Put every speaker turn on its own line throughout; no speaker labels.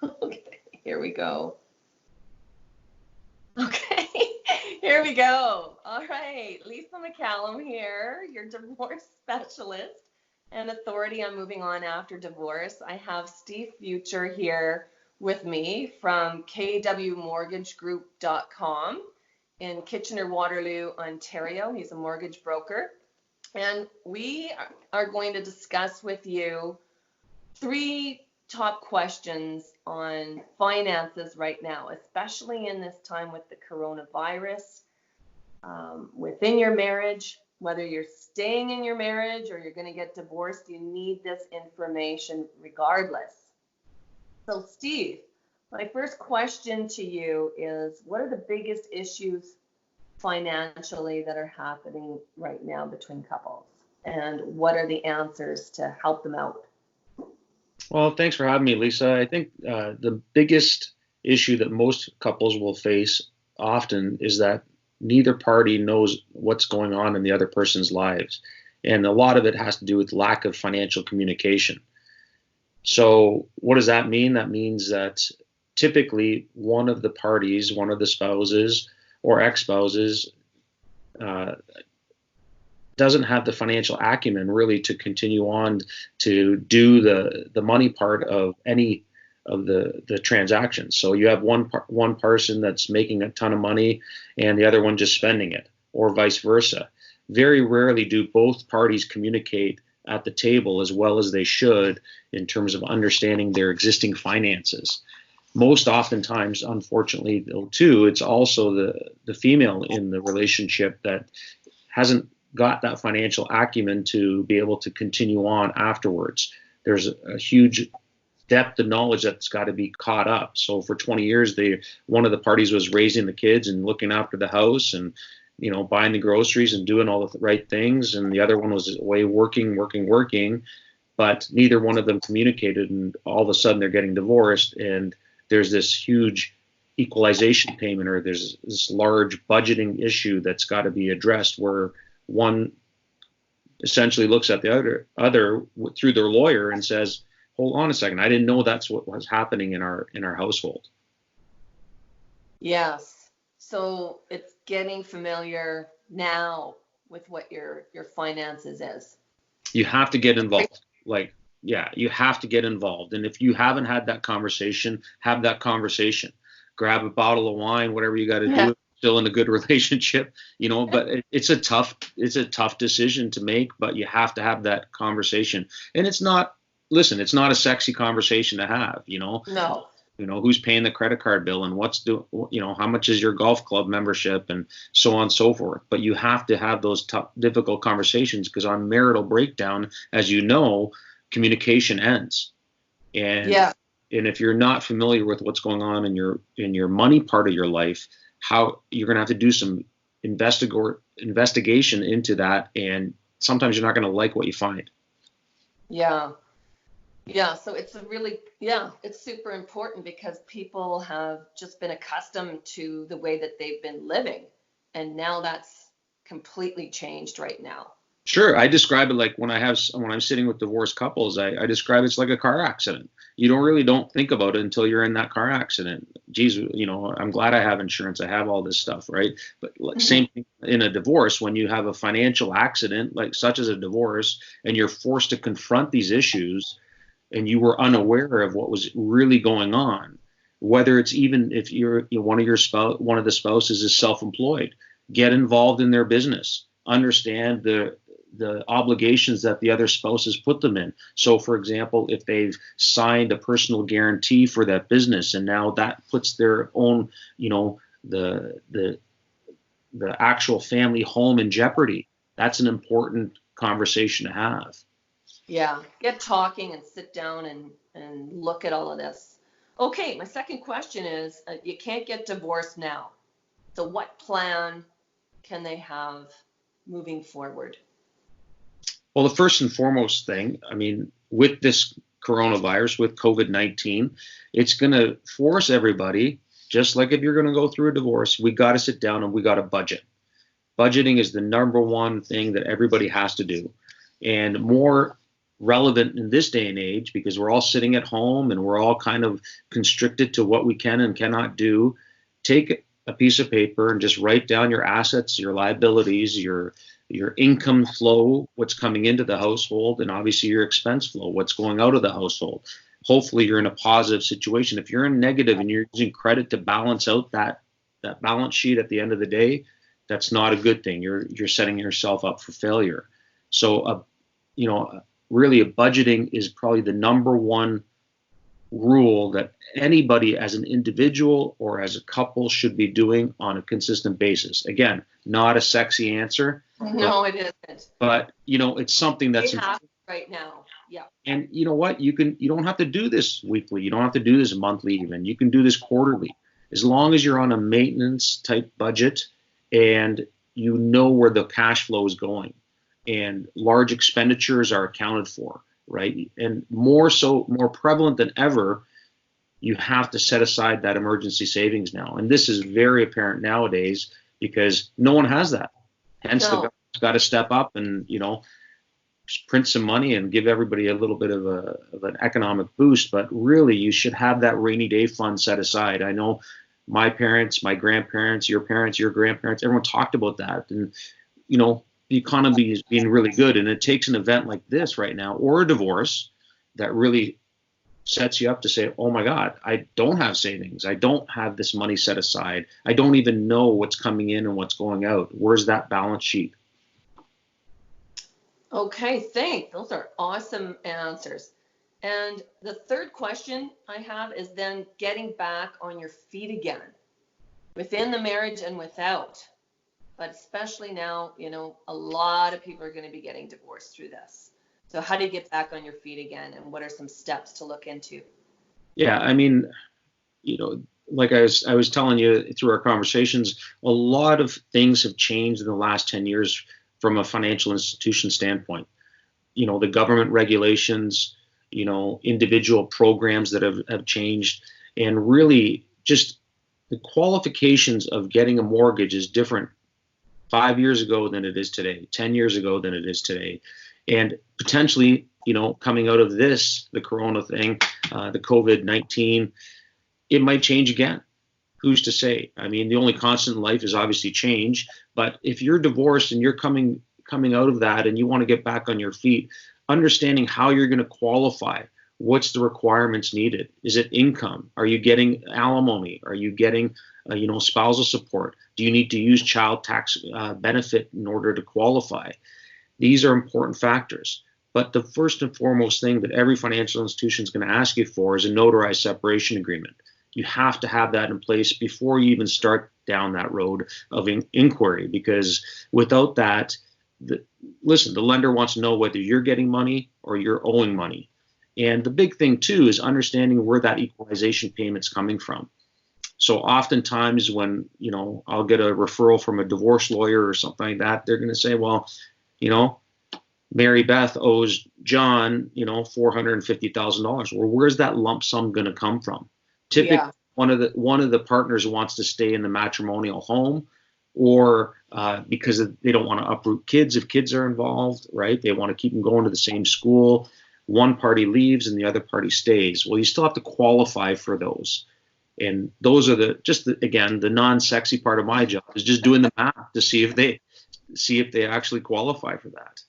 Okay, here we go. Okay, here we go. All right, Lisa McCallum here, your divorce specialist and authority on moving on after divorce. I have Steve Future here with me from kwmortgagegroup.com in Kitchener-Waterloo, Ontario. He's a mortgage broker. And we are going to discuss with you three top questions on finances right now, especially in this time with the coronavirus, within your marriage, whether you're staying in your marriage or you're going to get divorced, you need this information regardless. So, Steve, my first question to you is, what are the biggest issues financially that are happening right now between couples? And what are the answers to help them out?
Well, thanks for having me, Lisa. I think the biggest issue that most couples will face often is that neither party knows what's going on in the other person's lives. And a lot of it has to do with lack of financial communication. So what does that mean? That means that typically one of the parties, one of the spouses or ex-spouses, doesn't have the financial acumen really to continue on to do the money part of any of the transactions. So you have one person that's making a ton of money and the other one just spending it, or vice versa. Very rarely do both parties communicate at the table as well as they should in terms of understanding their existing finances. Most oftentimes, unfortunately, though, too, it's also the female in the relationship that hasn't got that financial acumen to be able to continue on afterwards. There's a huge depth of knowledge that's got to be caught up. So for 20 years, one of the parties was raising the kids and looking after the house and buying the groceries and doing all the right things, and the other one was away working, but neither one of them communicated, and all of a sudden they're getting divorced, and there's this huge equalization payment, or there's this large budgeting issue that's got to be addressed, where one essentially looks at the other through their lawyer and says, hold on a second, I didn't know that's what was happening in our household.
Yes. So it's getting familiar now with what your finances is.
You have to get involved. You have to get involved. And if you haven't had that conversation, have that conversation. Grab a bottle of wine, whatever you got to do. Still in a good relationship, but it's a tough decision to make, but you have to have that conversation. And it's not a sexy conversation to have,
No.
Who's paying the credit card bill and how much is your golf club membership and so on and so forth. But you have to have those tough, difficult conversations, because on marital breakdown, as you know, communication ends. And if you're not familiar with what's going on in your money part of your life, how you're going to have to do some investigation into that, and sometimes you're not going to like what you find.
So it's super important, because people have just been accustomed to the way that they've been living, and now that's completely changed right now.
Sure. I describe it like when I'm sitting with divorced couples, I describe it's like a car accident. You don't think about it until you're in that car accident. Geez, I'm glad I have insurance. I have all this stuff, right? But same thing in a divorce, when you have a financial accident, like such as a divorce, and you're forced to confront these issues, and you were unaware of what was really going on. Whether it's even if one of the spouses is self-employed, get involved in their business. Understand the obligations that the other spouse has put them in. So, for example, if they've signed a personal guarantee for that business, and now that puts their own, the actual family home in jeopardy, that's an important conversation to have.
Yeah, get talking and sit down and look at all of this. Okay, my second question is, you can't get divorced now. So what plan can they have moving forward?
Well, the first and foremost thing, with this coronavirus, with COVID-19, it's going to force everybody, just like if you're going to go through a divorce, we got to sit down and we got to budget. Budgeting is the number one thing that everybody has to do. And more relevant in this day and age because we're all sitting at home and we're all kind of constricted to what we can and cannot do. Take a piece of paper and just write down your assets, your liabilities, your income flow, what's coming into the household, and obviously your expense flow, what's going out of the household. Hopefully you're in a positive situation. If you're in negative and you're using credit to balance out that balance sheet at the end of the day, that's not a good thing. You're setting yourself up for failure. So, really a budgeting is probably the number one rule that anybody as an individual or as a couple should be doing on a consistent basis. Again, not a sexy answer.
No, it isn't.
But, it's something that's
important right now. Yeah.
And you know what? You don't have to do this weekly. You don't have to do this monthly even. You can do this quarterly. As long as you're on a maintenance type budget and you know where the cash flow is going and large expenditures are accounted for, right? And more prevalent than ever, you have to set aside that emergency savings now. And this is very apparent nowadays because no one has that. Hence, the government's got to step up and, print some money and give everybody a little bit of an economic boost. But really, you should have that rainy day fund set aside. I know my parents, my grandparents, your grandparents, everyone talked about that. And, the economy is being really good. And it takes an event like this right now or a divorce that really sets you up to say, oh my God, I don't have savings. I don't have this money set aside. I don't even know what's coming in and what's going out. Where's that balance sheet?
Okay, thanks. Those are awesome answers. And the third question I have is then getting back on your feet again within the marriage and without. But especially now, a lot of people are going to be getting divorced through this. So how do you get back on your feet again? And what are some steps to look into?
Yeah, I mean, like I was telling you through our conversations, a lot of things have changed in the last 10 years from a financial institution standpoint. The government regulations, individual programs that have changed, and really just the qualifications of getting a mortgage is different 5 years ago than it is today, 10 years ago than it is today. And potentially, coming out of this, the Corona thing, the COVID-19, it might change again. Who's to say? I mean, the only constant in life is obviously change. But if you're divorced and you're coming out of that and you want to get back on your feet, understanding how you're going to qualify, what's the requirements needed? Is it income? Are you getting alimony? Are you getting, spousal support? Do you need to use child tax benefit in order to qualify? These are important factors. But the first and foremost thing that every financial institution is going to ask you for is a notarized separation agreement. You have to have that in place before you even start down that road of inquiry, because without that, the lender wants to know whether you're getting money or you're owing money. And the big thing, too, is understanding where that equalization payment's coming from. So oftentimes when, I'll get a referral from a divorce lawyer or something like that, they're going to say, well, Mary Beth owes John, $450,000. Well, where's that lump sum going to come from? Typically, one of the partners wants to stay in the matrimonial home, or because they don't want to uproot kids if kids are involved, right? They want to keep them going to the same school. One party leaves and the other party stays. Well, you still have to qualify for those. And those are the non-sexy part of my job is just doing the math to see if they actually qualify for that.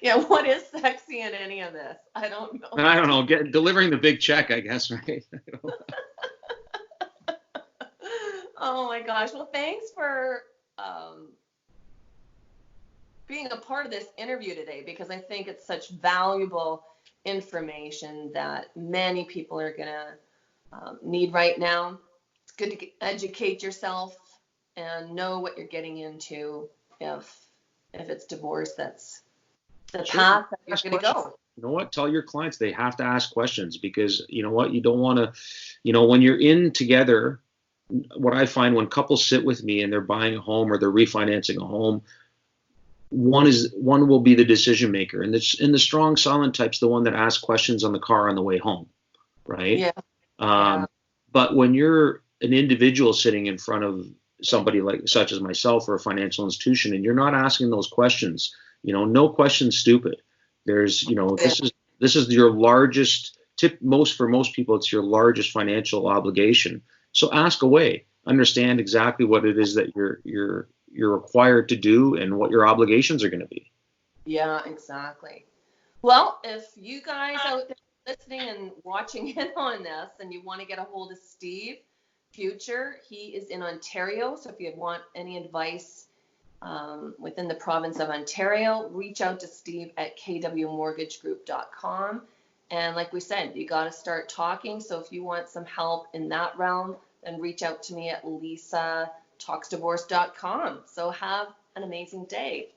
Yeah, what is sexy in any of this? I don't know.
Delivering the big check, I guess, right?
Oh my gosh. Well, thanks for being a part of this interview today, because I think it's such valuable information that many people are going to need right now. It's good to educate yourself and know what you're getting into if it's divorce that's the path that you're going to go.
You know what? Tell your clients they have to ask questions, because you know what? You don't want to, when you're in together, what I find when couples sit with me and they're buying a home or they're refinancing a home, one will be the decision maker. And the strong silent type's the one that asks questions on the car on the way home. Right.
Yeah.
But when you're an individual sitting in front of somebody such as myself or a financial institution, and you're not asking those questions, no question's stupid. There's, this is your largest tip. For most people, it's your largest financial obligation. So ask away. Understand exactly what it is that you're required to do and what your obligations are going to be.
Yeah, exactly. Well, if you guys out there listening and watching in on this and you want to get a hold of Steve Future, he is in Ontario. So if you want any advice within the province of Ontario, reach out to Steve at kwmortgagegroup.com. And like we said, you got to start talking. So if you want some help in that realm, then reach out to me at lisatalksdivorce.com. So have an amazing day.